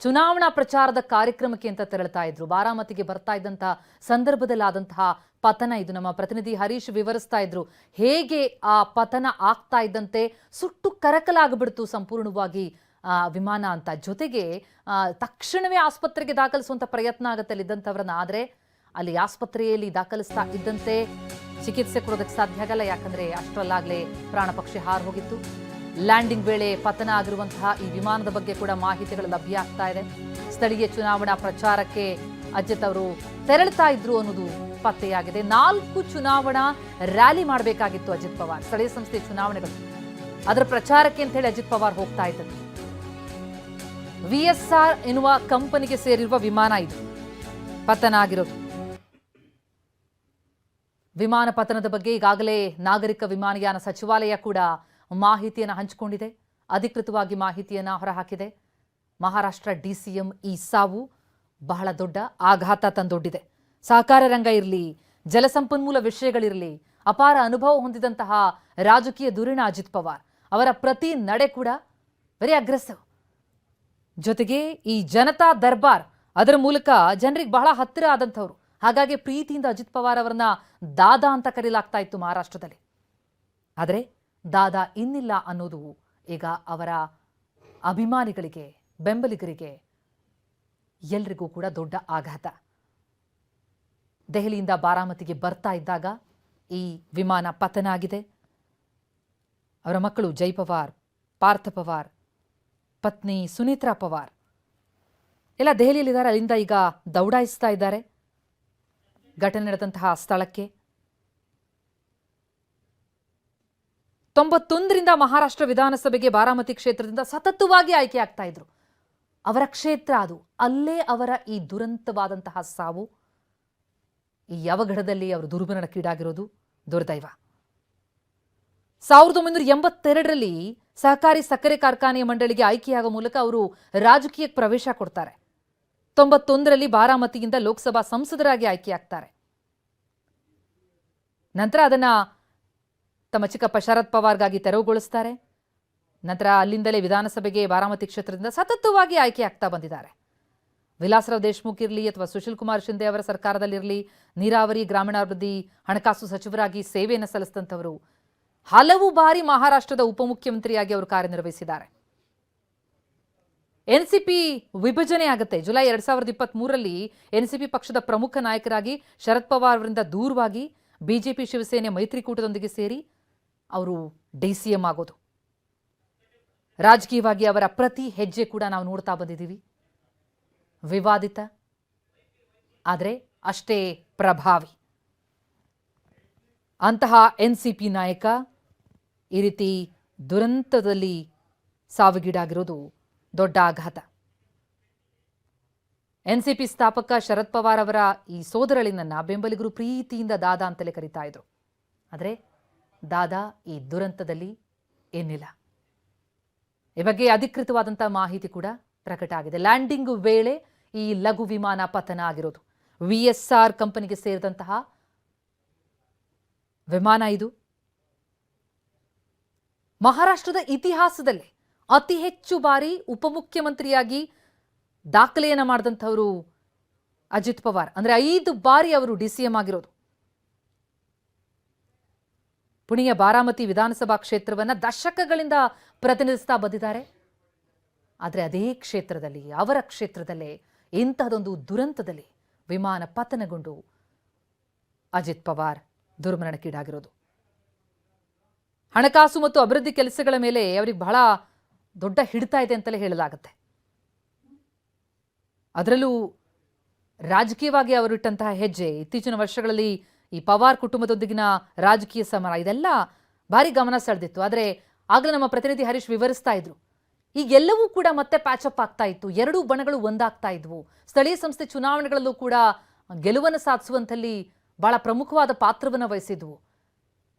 ಚುನಾವಣಾ ಪ್ರಚಾರದ ಕಾರ್ಯಕ್ರಮಕ್ಕೆ ಅಂತ ತೆರಳುತ್ತಾ ಇದ್ರು. ಬಾರಾಮತಿಗೆ ಬರ್ತಾ ಇದ್ದಂತಹ ಸಂದರ್ಭದಲ್ಲಿ ಆದಂತಹ ಪತನ ಇದು. ನಮ್ಮ ಪ್ರತಿನಿಧಿ ಹರೀಶ್ ವಿವರಿಸ್ತಾ ಇದ್ರು ಹೇಗೆ ಆ ಪತನ ಆಗ್ತಾ ಇದ್ದಂತೆ ಸುಟ್ಟು ಕರಕಲಾಗ್ಬಿಡ್ತು ಸಂಪೂರ್ಣವಾಗಿ ವಿಮಾನ ಅಂತ. ಜೊತೆಗೆ ತಕ್ಷಣವೇ ಆಸ್ಪತ್ರೆಗೆ ದಾಖಲಿಸುವಂತ ಪ್ರಯತ್ನ ಆಗುತ್ತೆ ಅಲ್ಲಿದ್ದಂಥವ್ರನ್ನ. ಆದರೆ ಅಲ್ಲಿ ಆಸ್ಪತ್ರೆಯಲ್ಲಿ ದಾಖಲಿಸ್ತಾ ಇದ್ದಂತೆ ಚಿಕಿತ್ಸೆ ಕೊಡೋದಕ್ಕೆ ಸಾಧ್ಯ ಆಗಲ್ಲ, ಯಾಕಂದ್ರೆ ಅಷ್ಟರಲ್ಲಾಗಲೇ ಪ್ರಾಣ ಪಕ್ಷಿ ಹಾರು ಹೋಗಿತ್ತು. ಲ್ಯಾಂಡಿಂಗ್ ವೇಳೆ ಪತನ ಆಗಿರುವಂತಹ ಈ ವಿಮಾನದ ಬಗ್ಗೆ ಕೂಡ ಮಾಹಿತಿಗಳು ಲಭ್ಯ ಆಗ್ತಾ ಇದೆ. ಸ್ಥಳೀಯ ಚುನಾವಣಾ ಪ್ರಚಾರಕ್ಕೆ ಅಜಿತ್ ಅವರು ತೆರಳುತ್ತಾ ಇದ್ರು ಅನ್ನೋದು ಪತ್ತೆಯಾಗಿದೆ. 4 ಚುನಾವಣಾ ರ್ಯಾಲಿ ಮಾಡಬೇಕಾಗಿತ್ತು ಅಜಿತ್ ಪವಾರ್. ಸ್ಥಳೀಯ ಸಂಸ್ಥೆ ಚುನಾವಣೆಗಳು, ಅದರ ಪ್ರಚಾರಕ್ಕೆ ಅಂತ ಹೇಳಿ ಅಜಿತ್ ಪವಾರ್ ಹೋಗ್ತಾ ಇದ್ದರು. VSR ಎನ್ನುವ ಕಂಪನಿಗೆ ಸೇರಿರುವ ವಿಮಾನ ಇದು ಪತನ ಆಗಿರೋದು. ವಿಮಾನ ಪತನದ ಬಗ್ಗೆ ಈಗಾಗಲೇ ನಾಗರಿಕ ವಿಮಾನಯಾನ ಸಚಿವಾಲಯ ಕೂಡ ಮಾಹಿತಿಯನ್ನು ಹಂಚಿಕೊಂಡಿದೆ, ಅಧಿಕೃತವಾಗಿ ಮಾಹಿತಿಯನ್ನು ಹೊರಹಾಕಿದೆ. ಮಹಾರಾಷ್ಟ್ರ DCM ಈ ಸಾವು ಬಹಳ ದೊಡ್ಡ ಆಘಾತ ತಂದೊಡ್ಡಿದೆ. ಸಹಕಾರ ರಂಗ ಇರಲಿ, ಜಲಸಂಪನ್ಮೂಲ ವಿಷಯಗಳಿರಲಿ, ಅಪಾರ ಅನುಭವ ಹೊಂದಿದಂತಹ ರಾಜಕೀಯ ಧುರೀಣ ಅಜಿತ್ ಪವಾರ್ ಅವರ ಪ್ರತಿ ನಡೆ ಕೂಡ ವೆರಿ ಅಗ್ರೆಸಿವ್. ಜೊತೆಗೆ ಈ ಜನತಾ ದರ್ಬಾರ್ ಅದರ ಮೂಲಕ ಜನರಿಗೆ ಬಹಳ ಹತ್ತಿರ ಆದಂಥವ್ರು. ಹಾಗಾಗಿ ಪ್ರೀತಿಯಿಂದ ಅಜಿತ್ ಪವಾರ್ ಅವರನ್ನ ದಾದಾ ಅಂತ ಕರೀಲಾಗ್ತಾ ಇತ್ತು ಮಹಾರಾಷ್ಟ್ರದಲ್ಲಿ. ಆದರೆ ದಾದಾ ಇನ್ನಿಲ್ಲ ಅನ್ನೋದು ಈಗ ಅವರ ಅಭಿಮಾನಿಗಳಿಗೆ, ಬೆಂಬಲಿಗರಿಗೆ ಎಲ್ರಿಗೂ ಕೂಡ ದೊಡ್ಡ ಆಘಾತ. ದೆಹಲಿಯಿಂದ ಬಾರಾಮತಿಗೆ ಬರ್ತಾ ಇದ್ದಾಗ ಈ ವಿಮಾನ ಪತನ ಆಗಿದೆ. ಅವರ ಮಕ್ಕಳು ಜೈ ಪವಾರ್, ಪಾರ್ಥ ಪವಾರ್, ಪತ್ನಿ ಸುನೇತ್ರಾ ಪವಾರ್ ಎಲ್ಲ ದೆಹಲಿಯಲ್ಲಿದ್ದಾರೆ. ಅಲ್ಲಿಂದ ಈಗ ದೌಡಾಯಿಸ್ತಾ ಇದ್ದಾರೆ ಘಟನೆ ನಡೆದಂತಹ ಸ್ಥಳಕ್ಕೆ. 91ರಿಂದ ಮಹಾರಾಷ್ಟ್ರ ವಿಧಾನಸಭೆಗೆ ಬಾರಾಮತಿ ಕ್ಷೇತ್ರದಿಂದ ಸತತವಾಗಿ ಆಯ್ಕೆ ಆಗ್ತಾ ಇದ್ರು. ಅವರ ಕ್ಷೇತ್ರ ಅದು. ಅಲ್ಲೇ ಅವರ ಈ ದುರಂತವಾದಂತಹ ಸಾವು, ಈ ಅವಘಡದಲ್ಲಿ ಅವರು ದುರ್ಮರಣಕ್ಕೀಡಾಗಿರೋದು ದುರ್ದೈವ. 1982ರಲ್ಲಿ ಸಹಕಾರಿ ಸಕ್ಕರೆ ಕಾರ್ಖಾನೆಯ ಮಂಡಳಿಗೆ ಆಯ್ಕೆಯಾಗುವ ಮೂಲಕ ಅವರು ರಾಜಕೀಯಕ್ಕೆ ಪ್ರವೇಶ ಕೊಡ್ತಾರೆ. 91ರಲ್ಲಿ ಬಾರಾಮತಿಯಿಂದ ಲೋಕಸಭಾ ಸಂಸದರಾಗಿ ಆಯ್ಕೆಯಾಗ್ತಾರೆ. ನಂತರ ಅದನ್ನ ತಮ್ಮ ಚಿಕ್ಕಪ್ಪ ಶರದ್ ಪವಾರ್ಗಾಗಿ ತೆರವುಗೊಳಿಸ್ತಾರೆ. ನಂತರ ಅಲ್ಲಿಂದಲೇ ವಿಧಾನಸಭೆಗೆ ಬಾರಾಮತಿ ಕ್ಷೇತ್ರದಿಂದ ಸತತವಾಗಿ ಆಯ್ಕೆ ಆಗ್ತಾ ಬಂದಿದ್ದಾರೆ. ವಿಲಾಸರಾವ್ ದೇಶಮುಖ್ ಇರಲಿ ಅಥವಾ ಸುಶೀಲ್ ಕುಮಾರ್ ಶಿಂದೆ ಅವರ ಸರ್ಕಾರದಲ್ಲಿರಲಿ, ನೀರಾವರಿ, ಗ್ರಾಮೀಣಾಭಿವೃದ್ಧಿ, ಹಣಕಾಸು ಸಚಿವರಾಗಿ ಸೇವೆಯನ್ನು ಸಲ್ಲಿಸಿದಂಥವರು. ಹಲವು ಬಾರಿ ಮಹಾರಾಷ್ಟ್ರದ ಉಪಮುಖ್ಯಮಂತ್ರಿಯಾಗಿ ಅವರು ಕಾರ್ಯನಿರ್ವಹಿಸಿದ್ದಾರೆ. NCP ವಿಭಜನೆ ಆಗುತ್ತೆ. ಜುಲೈ 2023ರಲ್ಲಿ NCP ಪಕ್ಷದ ಪ್ರಮುಖ ನಾಯಕರಾಗಿ ಶರದ್ ಪವಾರ್ ಅವರಿಂದ ದೂರವಾಗಿ ಬಿಜೆಪಿ ಶಿವಸೇನೆ ಮೈತ್ರಿಕೂಟದೊಂದಿಗೆ ಸೇರಿ ಅವರು DCM ಆಗೋದು. ರಾಜಕೀಯವಾಗಿ ಅವರ ಪ್ರತಿ ಹೆಜ್ಜೆ ಕೂಡ ನಾವು ನೋಡ್ತಾ ಬಂದಿದ್ದೀವಿ. ವಿವಾದಿತ, ಆದರೆ ಅಷ್ಟೇ ಪ್ರಭಾವಿ. ಅಂತಹ NCP ನಾಯಕ ಈ ರೀತಿ ದುರಂತದಲ್ಲಿ ಸಾವಿಗೀಡಾಗಿರೋದು ದೊಡ್ಡ ಆಘಾತ. NCP ಸ್ಥಾಪಕ ಶರದ್ ಪವಾರ್ ಅವರ ಈ ಸೋದರಳಿನನ್ನ ಬೆಂಬಲಿಗರು ಪ್ರೀತಿಯಿಂದ ದಾದಾ ಅಂತಲೇ ಕರೀತಾ ಇದ್ರು. ಆದರೆ ದಾದಾ ಈ ದುರಂತದಲ್ಲಿ ಏನಿಲ್ಲ. ಈ ಬಗ್ಗೆ ಅಧಿಕೃತವಾದಂತಹ ಮಾಹಿತಿ ಕೂಡ ಪ್ರಕಟ ಆಗಿದೆ. ಲ್ಯಾಂಡಿಂಗ್ ವೇಳೆ ಈ ಲಘು ವಿಮಾನ ಪತನ ಆಗಿರೋದು. VSR ಕಂಪನಿಗೆ ಸೇರಿದಂತಹ ವಿಮಾನ ಇದು. ಮಹಾರಾಷ್ಟ್ರದ ಇತಿಹಾಸದಲ್ಲೇ ಅತಿ ಹೆಚ್ಚು ಬಾರಿ ಉಪಮುಖ್ಯಮಂತ್ರಿಯಾಗಿ ದಾಖಲೆಯನ್ನು ಮಾಡಿದಂಥವರು ಅಜಿತ್ ಪವಾರ್. ಅಂದ್ರೆ 5 ಬಾರಿ ಅವರು DCM ಆಗಿರೋದು. ಪುಣೆಯ ಬಾರಾಮತಿ ವಿಧಾನಸಭಾ ಕ್ಷೇತ್ರವನ್ನ ದಶಕಗಳಿಂದ ಪ್ರತಿನಿಧಿಸ್ತಾ ಬಂದಿದ್ದಾರೆ. ಆದರೆ ಅದೇ ಕ್ಷೇತ್ರದಲ್ಲಿ, ಅವರ ಕ್ಷೇತ್ರದಲ್ಲೇ ಇಂತಹದೊಂದು ದುರಂತದಲ್ಲಿ ವಿಮಾನ ಪತನಗೊಂಡು ಅಜಿತ್ ಪವಾರ್ ದುರ್ಮರಣಕ್ಕೀಡಾಗಿರೋದು. ಹಣಕಾಸು ಮತ್ತು ಅಭಿವೃದ್ಧಿ ಕೆಲಸಗಳ ಮೇಲೆ ಅವರಿಗೆ ಬಹಳ ದೊಡ್ಡ ಹಿಡಿತ ಇದೆ ಅಂತಲೇ ಹೇಳಲಾಗುತ್ತೆ. ಅದರಲ್ಲೂ ರಾಜಕೀಯವಾಗಿ ಅವರಿಟ್ಟಂತಹ ಹೆಜ್ಜೆ, ಇತ್ತೀಚಿನ ವರ್ಷಗಳಲ್ಲಿ ಈ ಪವಾರ್ ಕುಟುಂಬದೊಂದಿಗಿನ ರಾಜಕೀಯ ಸಮರ ಇದೆಲ್ಲ ಭಾರಿ ಗಮನ ಸೆಳೆದಿತ್ತು. ಆದರೆ ಆಗಲೇ ನಮ್ಮ ಪ್ರತಿನಿಧಿ ಹರೀಶ್ ವಿವರಿಸ್ತಾ ಇದ್ರು, ಈಗೆಲ್ಲವೂ ಕೂಡ ಮತ್ತೆ ಪ್ಯಾಚಪ್ ಆಗ್ತಾ ಇತ್ತು. ಎರಡೂ ಬಣಗಳು ಒಂದಾಗ್ತಾ ಇದ್ವು. ಸ್ಥಳೀಯ ಸಂಸ್ಥೆ ಚುನಾವಣೆಗಳಲ್ಲೂ ಕೂಡ ಗೆಲುವನ್ನು ಸಾಧಿಸುವಂಥಲ್ಲಿ ಬಹಳ ಪ್ರಮುಖವಾದ ಪಾತ್ರವನ್ನು ವಹಿಸಿದ್ವು.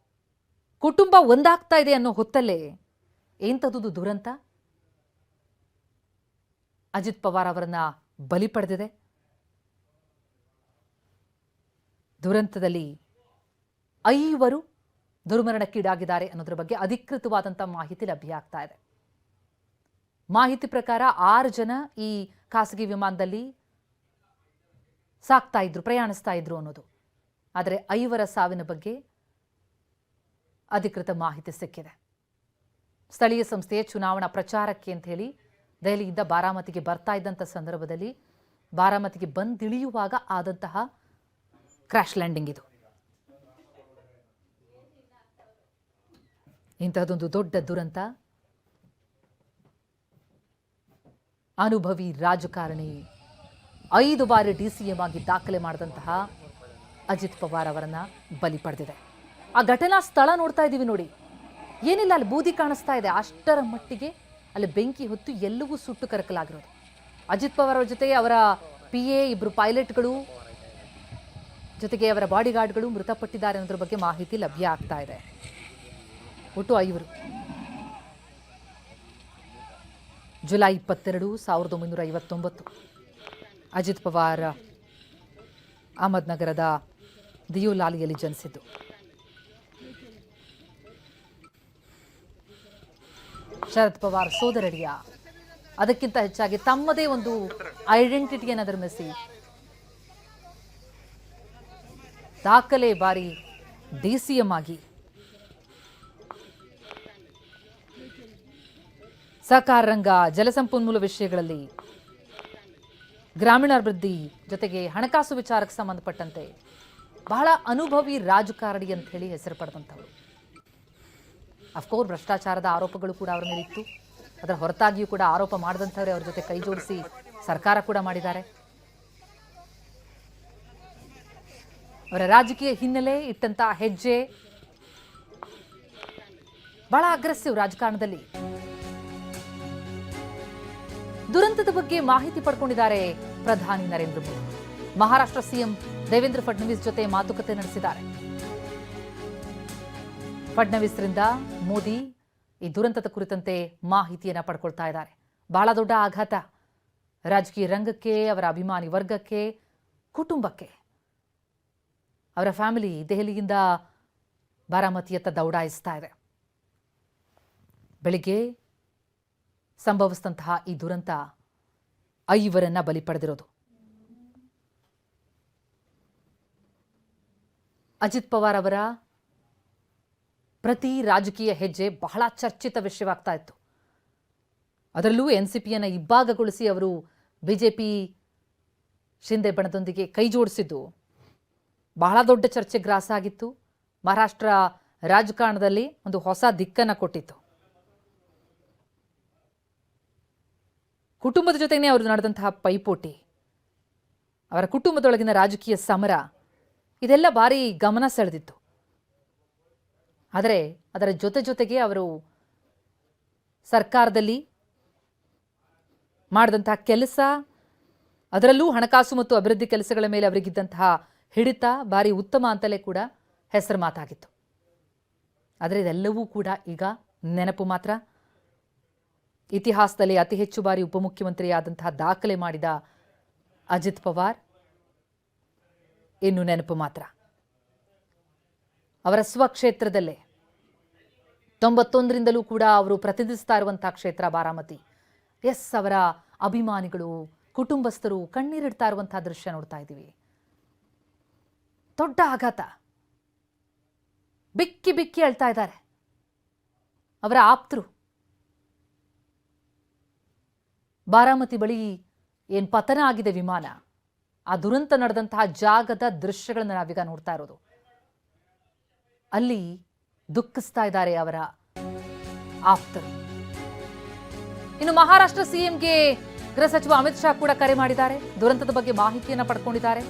ಕುಟುಂಬ ಒಂದಾಗ್ತಾ ಇದೆ ಅನ್ನೋ ಹೊತ್ತಲ್ಲೇ ಎಂಥದ್ದು ದುರಂತ ಅಜಿತ್ ಪವಾರ್ ಅವರನ್ನ ಬಲಿ ಪಡೆದಿದೆ. ದುರಂತದಲ್ಲಿ 5 ದುರ್ಮರಣಕ್ಕೀಡಾಗಿದ್ದಾರೆ ಅನ್ನೋದ್ರ ಬಗ್ಗೆ ಅಧಿಕೃತವಾದಂಥ ಮಾಹಿತಿ ಲಭ್ಯ ಆಗ್ತಾ ಇದೆ. ಮಾಹಿತಿ ಪ್ರಕಾರ 6 ಜನ ಈ ಖಾಸಗಿ ವಿಮಾನದಲ್ಲಿ ಸಾಕ್ತಾ ಇದ್ರು, ಪ್ರಯಾಣಿಸ್ತಾ ಇದ್ರು ಅನ್ನೋದು. ಆದರೆ 5 ಸಾವಿನ ಬಗ್ಗೆ ಅಧಿಕೃತ ಮಾಹಿತಿ ಸಿಕ್ಕಿದೆ. ಸ್ಥಳೀಯ ಸಂಸ್ಥೆಯ ಚುನಾವಣಾ ಪ್ರಚಾರಕ್ಕೆ ಅಂತ ಹೇಳಿ ದೆಹಲಿಯಿಂದ ಬಾರಾಮತಿಗೆ ಬರ್ತಾ ಇದ್ದಂಥ ಸಂದರ್ಭದಲ್ಲಿ ಬಾರಾಮತಿಗೆ ಬಂದಿಳಿಯುವಾಗ ಆದಂತಹ ಕ್ರ್ಯಾಶ್ ಲ್ಯಾಂಡಿಂಗ್ ಇದು. ಇಂತಹದೊಂದು ದೊಡ್ಡ ದುರಂತ. ಅನುಭವಿ ರಾಜಕಾರಣಿ 5 ಬಾರಿ DCM ಆಗಿ ದಾಖಲೆ ಮಾಡಿದಂತಹ ಅಜಿತ್ ಪವಾರ್ ಅವರನ್ನ ಬಲಿ ಪಡೆದಿದೆ. ಆ ಘಟನಾ ಸ್ಥಳ ನೋಡ್ತಾ ಇದ್ದೀವಿ ನೋಡಿ, ಏನಿಲ್ಲ, ಅಲ್ಲಿ ಬೂದಿ ಕಾಣಿಸ್ತಾ ಇದೆ. ಅಷ್ಟರ ಮಟ್ಟಿಗೆ ಅಲ್ಲಿ ಬೆಂಕಿ ಹೊತ್ತು ಎಲ್ಲವೂ ಸುಟ್ಟು ಕರಕಲಾಗಿರೋದು. ಅಜಿತ್ ಪವಾರ್ ಅವರ ಜೊತೆಗೆ ಅವರ PA, 2 ಪೈಲಟ್ಗಳು ಜೊತೆಗೆ ಅವರ ಬಾಡಿಗಾರ್ಡ್ಗಳು ಮೃತಪಟ್ಟಿದ್ದಾರೆ ಅನ್ನೋದ್ರ ಬಗ್ಗೆ ಮಾಹಿತಿ ಲಭ್ಯ ಆಗ್ತಾ ಇದೆ. ಒಟ್ಟು 5. ಜುಲೈ 22, 1959 ಅಜಿತ್ ಪವಾರ್ ಅಹಮದ್ನಗರದ ದಿಯೋಲಾಲಿಯಲ್ಲಿ ಜನಿಸಿದ್ದು. ಶರದ್ ಪವಾರ್ ಸೋದರಡಿಯ, ಅದಕ್ಕಿಂತ ಹೆಚ್ಚಾಗಿ ತಮ್ಮದೇ ಒಂದು ಐಡೆಂಟಿಟಿಯನ್ನು ನಿರ್ಮಿಸಿ ದಾಖಲೆ ಬಾರಿ DCM ಆಗಿ ಸಹಕಾರ ರಂಗ, ಜಲಸಂಪನ್ಮೂಲ ವಿಷಯಗಳಲ್ಲಿ, ಗ್ರಾಮೀಣಾಭಿವೃದ್ಧಿ ಜೊತೆಗೆ ಹಣಕಾಸು ವಿಚಾರಕ್ಕೆ ಸಂಬಂಧಪಟ್ಟಂತೆ ಬಹಳ ಅನುಭವಿ ರಾಜಕಾರಣಿ ಅಂತ ಹೇಳಿ ಹೆಸರು ಪಡೆದಂಥವರು. ಅಫ್ಕೋರ್ಸ್ ಭ್ರಷ್ಟಾಚಾರದ ಆರೋಪಗಳು ಕೂಡ ಅವರ ಮೇಲೆ ಇತ್ತು. ಅದರ ಹೊರತಾಗಿಯೂ ಕೂಡ ಆರೋಪ ಮಾಡಿದಂಥವರೇ ಅವ್ರ ಜೊತೆ ಕೈ ಜೋಡಿಸಿ ಸರ್ಕಾರ ಕೂಡ ಮಾಡಿದ್ದಾರೆ. ಅವರ ರಾಜಕೀಯ ಹಿನ್ನೆಲೆ, ಇಟ್ಟಂತ ಹೆಜ್ಜೆ ಬಹಳ ಅಗ್ರೆಸಿವ್ ರಾಜಕಾರಣದಲ್ಲಿ. ದುರಂತದ ಬಗ್ಗೆ ಮಾಹಿತಿ ಪಡ್ಕೊಂಡಿದ್ದಾರೆ ಪ್ರಧಾನಿ ನರೇಂದ್ರ ಮೋದಿ. ಮಹಾರಾಷ್ಟ್ರ CM ದೇವೇಂದ್ರ ಫಡ್ನವೀಸ್ ಜೊತೆ ಮಾತುಕತೆ ನಡೆಸಿದ್ದಾರೆ. ಫಡ್ನವೀಸ್ರಿಂದ ಮೋದಿ ಈ ದುರಂತದ ಕುರಿತಂತೆ ಮಾಹಿತಿಯನ್ನ ಪಡ್ಕೊಳ್ತಾ ಇದ್ದಾರೆ. ಬಹಳ ದೊಡ್ಡ ಆಘಾತ ರಾಜಕೀಯ ರಂಗಕ್ಕೆ, ಅವರ ಅಭಿಮಾನಿ ವರ್ಗಕ್ಕೆ, ಕುಟುಂಬಕ್ಕೆ. ಅವರ ಫ್ಯಾಮಿಲಿ ದೆಹಲಿಯಿಂದ ಬಾರಾಮತಿಯತ್ತ ದೌಡಾಯಿಸ್ತಾ ಇದೆ. ಬೆಳಿಗ್ಗೆ ಸಂಭವಿಸಿದಂತಹ ಈ ದುರಂತ 5 ಬಲಿ ಪಡೆದಿರೋದು. ಅಜಿತ್ ಪವಾರ್ ಅವರ ಪ್ರತಿ ರಾಜಕೀಯ ಹೆಜ್ಜೆ ಬಹಳ ಚರ್ಚಿತ ವಿಷಯವಾಗ್ತಾ ಇತ್ತು. ಅದರಲ್ಲೂ NCPಯನ್ನು ಇಬ್ಬಾಗಗೊಳಿಸಿ ಅವರು BJP ಶಿಂದೆ ಬಣದೊಂದಿಗೆ ಕೈ ಜೋಡಿಸಿದ್ದು ಬಹಳ ದೊಡ್ಡ ಚರ್ಚೆ ಗ್ರಾಸ ಆಗಿತ್ತು. ಮಹಾರಾಷ್ಟ್ರ ರಾಜಕಾರಣದಲ್ಲಿ ಒಂದು ಹೊಸ ದಿಕ್ಕನ್ನು ಕೊಟ್ಟಿತ್ತು. ಕುಟುಂಬದ ಜೊತೆಗೇ ಅವರು ನಡೆದಂತಹ ಪೈಪೋಟಿ, ಅವರ ಕುಟುಂಬದೊಳಗಿನ ರಾಜಕೀಯ ಸಮರ, ಇದೆಲ್ಲ ಭಾರಿ ಗಮನ ಸೆಳೆದಿತ್ತು. ಆದರೆ ಅದರ ಜೊತೆಗೆ ಅವರು ಸರ್ಕಾರದಲ್ಲಿ ಮಾಡಿದಂತಹ ಕೆಲಸ, ಅದರಲ್ಲೂ ಹಣಕಾಸು ಮತ್ತು ಅಭಿವೃದ್ಧಿ ಕೆಲಸಗಳ ಮೇಲೆ ಅವರಿಗಿದ್ದಂತಹ ಹಿಡಿತ ಭಾರಿ ಉತ್ತಮ ಅಂತಲೇ ಕೂಡ ಹೆಸರು ಮಾತಾಗಿತ್ತು. ಆದರೆ ಇದೆಲ್ಲವೂ ಕೂಡ ಈಗ ನೆನಪು ಮಾತ್ರ. ಇತಿಹಾಸದಲ್ಲಿ ಅತಿ ಹೆಚ್ಚು ಬಾರಿ ಉಪಮುಖ್ಯಮಂತ್ರಿಯಾದಂತಹ ದಾಖಲೆ ಮಾಡಿದ ಅಜಿತ್ ಪವಾರ್ ಇನ್ನು ನೆನಪು ಮಾತ್ರ. ಅವರ ಸ್ವಕ್ಷೇತ್ರದಲ್ಲೇ 91ರಿಂದಲೂ ಕೂಡ ಅವರು ಪ್ರತಿನಿಧಿಸ್ತಾ ಇರುವಂತಹ ಕ್ಷೇತ್ರ ಬಾರಾಮತಿ. ಅವರ ಅಭಿಮಾನಿಗಳು, ಕುಟುಂಬಸ್ಥರು ಕಣ್ಣೀರಿಡ್ತಾ ಇರುವಂತಹ ದೃಶ್ಯ ನೋಡ್ತಾ ಇದ್ದೀವಿ. ದೊಡ್ಡ ಆಘಾತ. ಬಿಕ್ಕಿ ಬಿಕ್ಕಿ ಅಳ್ತಾ ಇದ್ದಾರೆ ಅವರ ಆಪ್ತರು. ಬಾರಾಮತಿ ಬಳಿ ಏನ್ ಪತನ ಆಗಿದೆ ವಿಮಾನ, ಆ ದುರಂತ ನಡೆದಂತಹ ಜಾಗದ ದೃಶ್ಯಗಳನ್ನು ನಾವೀಗ ನೋಡ್ತಾ ಇರೋದು. ಅಲ್ಲಿ ದುಃಖಿಸ್ತಾ ಇದ್ದಾರೆ ಅವರ ಆಪ್ತರು. ಇನ್ನು ಮಹಾರಾಷ್ಟ್ರ CMಗೆ ಗೃಹ ಸಚಿವ ಅಮಿತ್ ಶಾ ಕೂಡ ಕರೆ ಮಾಡಿದ್ದಾರೆ. ದುರಂತದ ಬಗ್ಗೆ ಮಾಹಿತಿಯನ್ನು ಪಡ್ಕೊಂಡಿದ್ದಾರೆ.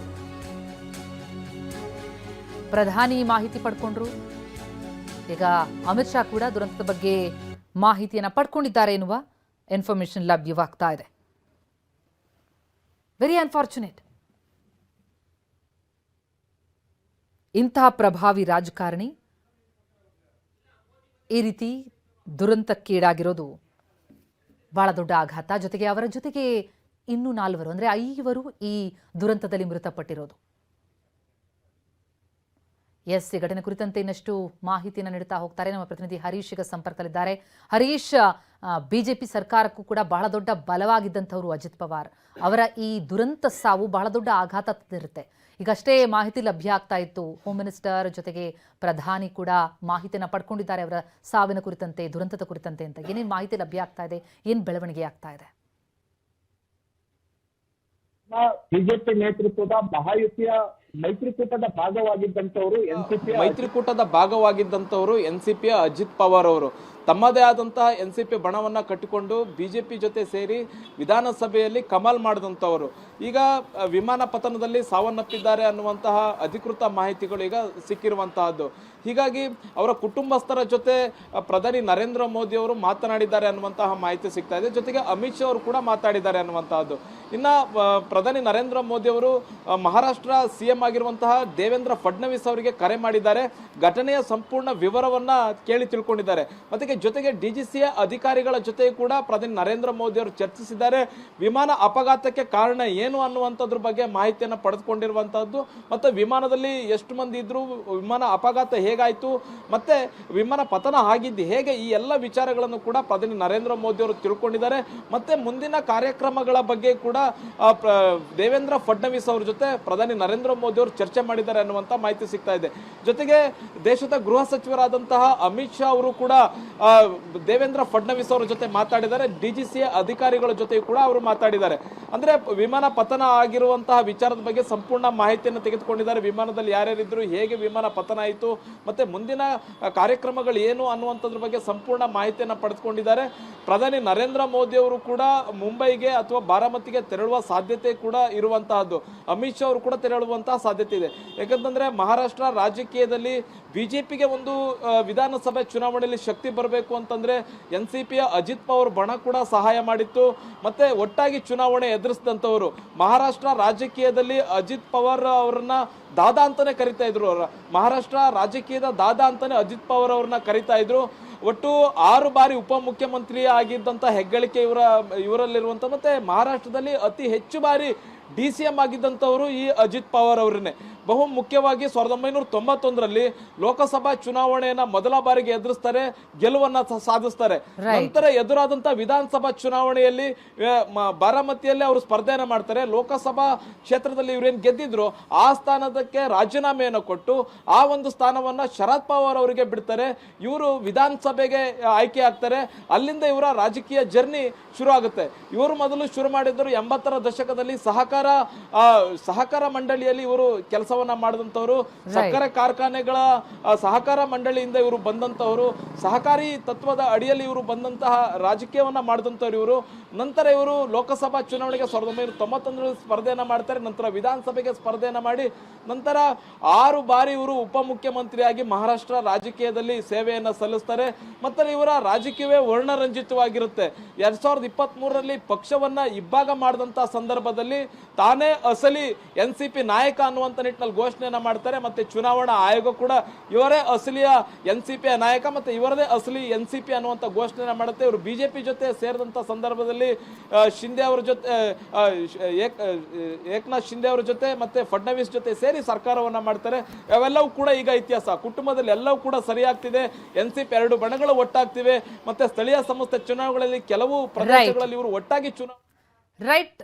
ಪ್ರಧಾನಿ ಮಾಹಿತಿ ಪಡ್ಕೊಂಡ್ರು. ಈಗ ಅಮಿತ್ ಶಾ ಕೂಡ ದುರಂತದ ಬಗ್ಗೆ ಮಾಹಿತಿಯನ್ನು ಪಡ್ಕೊಂಡಿದ್ದಾರೆ ಎನ್ನುವ ಇನ್ಫಾರ್ಮೇಶನ್ ಲಭ್ಯವಾಗ್ತಾ ಇದೆ. Very unfortunate. ಇಂತಹ ಪ್ರಭಾವಿ ರಾಜಕಾರಣಿ ಈ ರೀತಿ ದುರಂತಕ್ಕೀಡಾಗಿರೋದು ಬಹಳ ದೊಡ್ಡ ಆಘಾತ. ಜೊತೆಗೆ ಅವರ ಜೊತೆಗೆ ಇನ್ನೂ 4 ಅಂದರೆ 5 ಈ ದುರಂತದಲ್ಲಿ ಮೃತಪಟ್ಟಿರೋದು. ಎಸ್, ಈ ಘಟನೆ ಕುರಿತಂತೆ ಇನ್ನಷ್ಟು ಮಾಹಿತಿಯನ್ನು ನೀಡುತ್ತಾ ಹೋಗ್ತಾರೆ ನಮ್ಮ ಪ್ರತಿನಿಧಿ ಹರೀಶ್ ಈಗ ಸಂಪರ್ಕದಲ್ಲಿದ್ದಾರೆ. ಹರೀಶ್, ಬಿಜೆಪಿ ಸರ್ಕಾರಕ್ಕೂ ಕೂಡ ಬಹಳ ದೊಡ್ಡ ಬಲವಾಗಿದ್ದಂಥವ್ರು ಅಜಿತ್ ಪವಾರ್ ಅವರ ಈ ದುರಂತ ಸಾವು ಬಹಳ ದೊಡ್ಡ ಆಘಾತ ತಂದಿರುತ್ತೆ. ಈಗಷ್ಟೇ ಮಾಹಿತಿ ಲಭ್ಯ ಆಗ್ತಾ ಇತ್ತು, ಹೋಮ್ ಮಿನಿಸ್ಟರ್ ಜೊತೆಗೆ ಪ್ರಧಾನಿ ಕೂಡ ಮಾಹಿತಿಯನ್ನು ಪಡ್ಕೊಂಡಿದ್ದಾರೆ ಅವರ ಸಾವಿನ ಕುರಿತಂತೆ, ದುರಂತದ ಕುರಿತಂತೆ ಅಂತ. ಏನೇನು ಮಾಹಿತಿ ಲಭ್ಯ ಆಗ್ತಾ ಇದೆ, ಏನು ಬೆಳವಣಿಗೆ ಆಗ್ತಾ ಇದೆ? ಬಿಜೆಪಿ ನೇತೃತ್ವದ ಮಹಾಯುತಿಯ ಮೈತ್ರಿಕೂಟದ ಭಾಗವಾಗಿದ್ದಂತವರು ಎನ್ಸಿಪಿಯ ಅಜಿತ್ ಪವಾರ್ ಅವರು ತಮ್ಮದೇ ಆದಂತಹ ಎನ್ಸಿಪಿ ಬಣವನ್ನ ಕಟ್ಟಿಕೊಂಡು ಬಿಜೆಪಿ ಜೊತೆ ಸೇರಿ ವಿಧಾನಸಭೆಯಲ್ಲಿ ಕಮಾಲ್ ಮಾಡಿದಂಥವರು ಈಗ ವಿಮಾನ ಪತನದಲ್ಲಿ ಸಾವನ್ನಪ್ಪಿದ್ದಾರೆ ಅನ್ನುವಂತಹ ಅಧಿಕೃತ ಮಾಹಿತಿಗಳು ಈಗ ಸಿಕ್ಕಿರುವಂತಹದ್ದು. ಹೀಗಾಗಿ ಅವರ ಕುಟುಂಬಸ್ಥರ ಜೊತೆ ಪ್ರಧಾನಿ ನರೇಂದ್ರ ಮೋದಿ ಅವರು ಮಾತನಾಡಿದ್ದಾರೆ ಅನ್ನುವಂತಹ ಮಾಹಿತಿ ಸಿಗ್ತಾ ಇದೆ. ಜೊತೆಗೆ ಅಮಿತ್ ಶಾ ಅವರು ಕೂಡ ಮಾತಾಡಿದ್ದಾರೆ ಅನ್ನುವಂತಹದ್ದು. ಇನ್ನ ಪ್ರಧಾನಿ ನರೇಂದ್ರ ಮೋದಿ ಅವರು ಮಹಾರಾಷ್ಟ್ರ ಸಿಎಂ ಆಗಿರುವಂತಹ ದೇವೇಂದ್ರ ಫಡ್ನವೀಸ್ ಅವರಿಗೆ ಕರೆ ಮಾಡಿದ್ದಾರೆ. ಘಟನೆಯ ಸಂಪೂರ್ಣ ವಿವರವನ್ನ ಕೇಳಿ ತಿಳ್ಕೊಂಡಿದ್ದಾರೆ. ಮತ್ತೆ ಜೊತೆಗೆ ಡಿಜಿಸಿಎ ಅಧಿಕಾರಿಗಳ ಜೊತೆ ಕೂಡ ಪ್ರಧಾನಿ ನರೇಂದ್ರ ಮೋದಿ ಅವರು ಚರ್ಚಿಸಿದ್ದಾರೆ. ವಿಮಾನ ಅಪಘಾತಕ್ಕೆ ಕಾರಣ ಏನು ಅನ್ನುವಂಥದ್ರ ಬಗ್ಗೆ ಮಾಹಿತಿಯನ್ನು ಪಡೆದುಕೊಂಡಿರುವಂತಹದ್ದು, ಮತ್ತೆ ವಿಮಾನದಲ್ಲಿ ಎಷ್ಟು ಮಂದಿ ಇದ್ರು, ವಿಮಾನ ಅಪಘಾತ ಹೇಗಾಯ್ತು, ಮತ್ತೆ ವಿಮಾನ ಪತನ ಆಗಿದ್ದು ಹೇಗೆ, ಈ ಎಲ್ಲ ವಿಚಾರಗಳನ್ನು ಕೂಡ ಪ್ರಧಾನಿ ನರೇಂದ್ರ ಮೋದಿ ಅವರು ತಿಳ್ಕೊಂಡಿದ್ದಾರೆ. ಮತ್ತೆ ಮುಂದಿನ ಕಾರ್ಯಕ್ರಮಗಳ ಬಗ್ಗೆ ಕೂಡ ದೇವೇಂದ್ರ ಫಡ್ನವೀಸ್ ಅವರ ಜೊತೆ ಪ್ರಧಾನಿ ನರೇಂದ್ರ ಮೋದಿ ಅವರು ಚರ್ಚೆ ಮಾಡಿದ್ದಾರೆ ಅನ್ನುವಂತ ಮಾಹಿತಿ ಸಿಗ್ತಾ ಇದೆ. ಜೊತೆಗೆ ದೇಶದ ಗೃಹ ಸಚಿವರಾದಂತಹ ಅಮಿತ್ ಶಾ ಅವರು ಕೂಡ ದೇವೇಂದ್ರ ಫಡ್ನವೀಸ್ ಅವರ ಜೊತೆ ಮಾತಾಡಿದ್ದಾರೆ. ಡಿಜಿಸಿಎ ಅಧಿಕಾರಿಗಳ ಜೊತೆ ಕೂಡ ಅವರು ಮಾತಾಡಿದ್ದಾರೆ. ಅಂದ್ರೆ ವಿಮಾನ ಪತನ ಆಗಿರುವಂತಹ ವಿಚಾರದ ಬಗ್ಗೆ ಸಂಪೂರ್ಣ ಮಾಹಿತಿಯನ್ನು ತೆಗೆದುಕೊಂಡಿದ್ದಾರೆ. ವಿಮಾನದಲ್ಲಿ ಯಾರ್ಯಾರಿದ್ರು, ಹೇಗೆ ವಿಮಾನ ಪತನ ಆಯಿತು, ಮತ್ತೆ ಮುಂದಿನ ಕಾರ್ಯಕ್ರಮಗಳು ಏನು ಅನ್ನುವಂಥದ್ರ ಬಗ್ಗೆ ಸಂಪೂರ್ಣ ಮಾಹಿತಿಯನ್ನು ಪಡೆದುಕೊಂಡಿದ್ದಾರೆ. ಪ್ರಧಾನಿ ನರೇಂದ್ರ ಮೋದಿ ಅವರು ಕೂಡ ಮುಂಬೈಗೆ ಅಥವಾ ಬಾರಾಮತಿಗೆ ತೆರಳುವ ಸಾಧ್ಯತೆ ಕೂಡ ಇರುವಂತಹದ್ದು. ಅಮಿತ್ ಶಾ ಅವರು ಕೂಡ ತೆರಳುವಂತಹ ಸಾಧ್ಯತೆ ಇದೆ. ಯಾಕಂತಂದ್ರೆ ಮಹಾರಾಷ್ಟ್ರ ರಾಜಕೀಯದಲ್ಲಿ ಬಿಜೆಪಿಗೆ ಒಂದು ವಿಧಾನಸಭೆ ಚುನಾವಣೆಯಲ್ಲಿ ಶಕ್ತಿ ಬರಬೇಕು ಅಂತಂದ್ರೆ ಎನ್ಸಿಪಿಯ ಅಜಿತ್ ಪವಾರ್ ಬಣ ಕೂಡ ಸಹಾಯ ಮಾಡಿತ್ತು. ಮತ್ತೆ ಒಟ್ಟಾಗಿ ಚುನಾವಣೆ ಎದುರಿಸಿದಂತವರು ಮಹಾರಾಷ್ಟ್ರ ರಾಜಕೀಯದಲ್ಲಿ ಅಜಿತ್ ಪವಾರ್ ಅವರನ್ನ ದಾದಾ ಅಂತಾನೆ ಕರಿತಾ ಇದ್ರು. ಮಹಾರಾಷ್ಟ್ರ ರಾಜಕೀಯದ ದಾದಾ ಅಂತಾನೆ ಅಜಿತ್ ಪವಾರ್ ಅವ್ರನ್ನ ಕರಿತಾ ಇದ್ರು. ಒಟ್ಟು 6 ಬಾರಿ ಉಪಮುಖ್ಯಮಂತ್ರಿ ಆಗಿದ್ದಂತ ಹೆಗ್ಗಳಿಕೆ ಇವರಲ್ಲಿರುವಂತ, ಮತ್ತೆ ಮಹಾರಾಷ್ಟ್ರದಲ್ಲಿ ಅತಿ ಹೆಚ್ಚು ಬಾರಿ DCM ಆಗಿದ್ದಂಥವರು ಈ ಅಜಿತ್ ಪವಾರ್ ಅವರನ್ನೇ. ಬಹು ಮುಖ್ಯವಾಗಿ 1991ರಲ್ಲಿ ಲೋಕಸಭಾ ಚುನಾವಣೆಯನ್ನ ಮೊದಲ ಬಾರಿಗೆ ಎದುರಿಸ್ತಾರೆ, ಗೆಲುವನ್ನ ಸಾಧಿಸ್ತಾರೆ. ನಂತರ ಎದುರಾದಂತ ವಿಧಾನಸಭಾ ಚುನಾವಣೆಯಲ್ಲಿ ಬಾರಾಮತಿಯಲ್ಲಿ ಅವರು ಸ್ಪರ್ಧೆಯನ್ನ ಮಾಡ್ತಾರೆ. ಲೋಕಸಭಾ ಕ್ಷೇತ್ರದಲ್ಲಿ ಇವರೇನ್ ಗೆದ್ದಿದ್ರು ಆ ಸ್ಥಾನಕ್ಕೆ ರಾಜೀನಾಮೆಯನ್ನು ಕೊಟ್ಟು ಆ ಒಂದು ಸ್ಥಾನವನ್ನ ಶರದ್ ಪವಾರ್ ಅವರಿಗೆ ಬಿಡ್ತಾರೆ. ಇವರು ವಿಧಾನಸಭೆಗೆ ಆಯ್ಕೆ ಆಗ್ತಾರೆ. ಅಲ್ಲಿಂದ ಇವರ ರಾಜಕೀಯ ಜರ್ನಿ ಶುರು ಆಗುತ್ತೆ. ಇವರು ಮೊದಲು ಶುರು ಮಾಡಿದ್ರು 80ರ ದಶಕದಲ್ಲಿ ಸಹಕಾರ ಮಂಡಳಿಯಲ್ಲಿ ಇವರು ಕೆಲಸವನ್ನ ಮಾಡಿದಂತವರು. ಸಕ್ಕರೆ ಕಾರ್ಖಾನೆಗಳ ಸಹಕಾರ ಮಂಡಳಿಯಿಂದ ಇವರು ಬಂದಂತವರು. ಸಹಕಾರಿ ತತ್ವದ ಅಡಿಯಲ್ಲಿ ಇವರು ಬಂದಂತಹ ರಾಜಕೀಯವನ್ನ ಮಾಡಿದಂತವ್ರು ಇವರು. ನಂತರ ಇವರು ಲೋಕಸಭಾ ಚುನಾವಣೆಗೆ 1991ರಲ್ಲಿ ಸ್ಪರ್ಧೆಯನ್ನ ಮಾಡ್ತಾರೆ. ನಂತರ ವಿಧಾನಸಭೆಗೆ ಸ್ಪರ್ಧೆಯನ್ನ ಮಾಡಿ ನಂತರ 6 ಬಾರಿ ಇವರು ಉಪಮುಖ್ಯಮಂತ್ರಿಯಾಗಿ ಮಹಾರಾಷ್ಟ್ರ ರಾಜಕೀಯದಲ್ಲಿ ಸೇವೆಯನ್ನ ಸಲ್ಲಿಸ್ತಾರೆ. ಮತ್ತೆ ಇವರ ರಾಜಕೀಯವೇ ವರ್ಣರಂಜಿತವಾಗಿರುತ್ತೆ. 2023ರಲ್ಲಿ ಪಕ್ಷವನ್ನ ಇಬ್ಬಾಗ ಮಾಡಿದಂತಹ ಸಂದರ್ಭದಲ್ಲಿ ತಾನೇ ಅಸಲಿ ಎನ್ಸಿಪಿ ನಾಯಕ ಅನ್ನುವಂತ ನಿಟ್ಟಿನಲ್ಲಿ ಘೋಷಣೆಯನ್ನ ಮಾಡ್ತಾರೆ. ಮತ್ತೆ ಚುನಾವಣಾ ಆಯೋಗ ಕೂಡ ಇವರೇ ಅಸಲಿಯ ಎನ್ಸಿಪಿಯ ನಾಯಕ, ಮತ್ತೆ ಇವರದೇ ಅಸಲಿ ಎನ್ಸಿಪಿ ಅನ್ನುವಂತ ಘೋಷಣೆಯನ್ನ ಮಾಡುತ್ತೆ. ಇವರು ಬಿಜೆಪಿ ಜೊತೆ ಸೇರಿದಂತ ಸಂದರ್ಭದಲ್ಲಿ ಶಿಂದೆ ಅವರ ಜೊತೆ ಏಕನಾಥ್ ಶಿಂದೆ ಅವರ ಜೊತೆ ಮತ್ತೆ ಫಡ್ನವೀಸ್ ಜೊತೆ ಸೇರಿ ಸರ್ಕಾರವನ್ನ ಮಾಡ್ತಾರೆ. ಅವೆಲ್ಲವೂ ಕೂಡ ಈಗ ಇತಿಹಾಸ. ಕುಟುಂಬದಲ್ಲಿ ಎಲ್ಲವೂ ಕೂಡ ಸರಿಯಾಗ್ತಿದೆ. ಎನ್ಸಿಪಿ 2 ಬಣಗಳು ಒಟ್ಟಾಗ್ತಿವೆ. ಮತ್ತೆ ಸ್ಥಳೀಯ ಸಂಸ್ಥೆ ಚುನಾವಣೆಗಳಲ್ಲಿ ಕೆಲವು ಪ್ರದೇಶಗಳಲ್ಲಿ ಇವರು ಒಟ್ಟಾಗಿ ರೈಟ್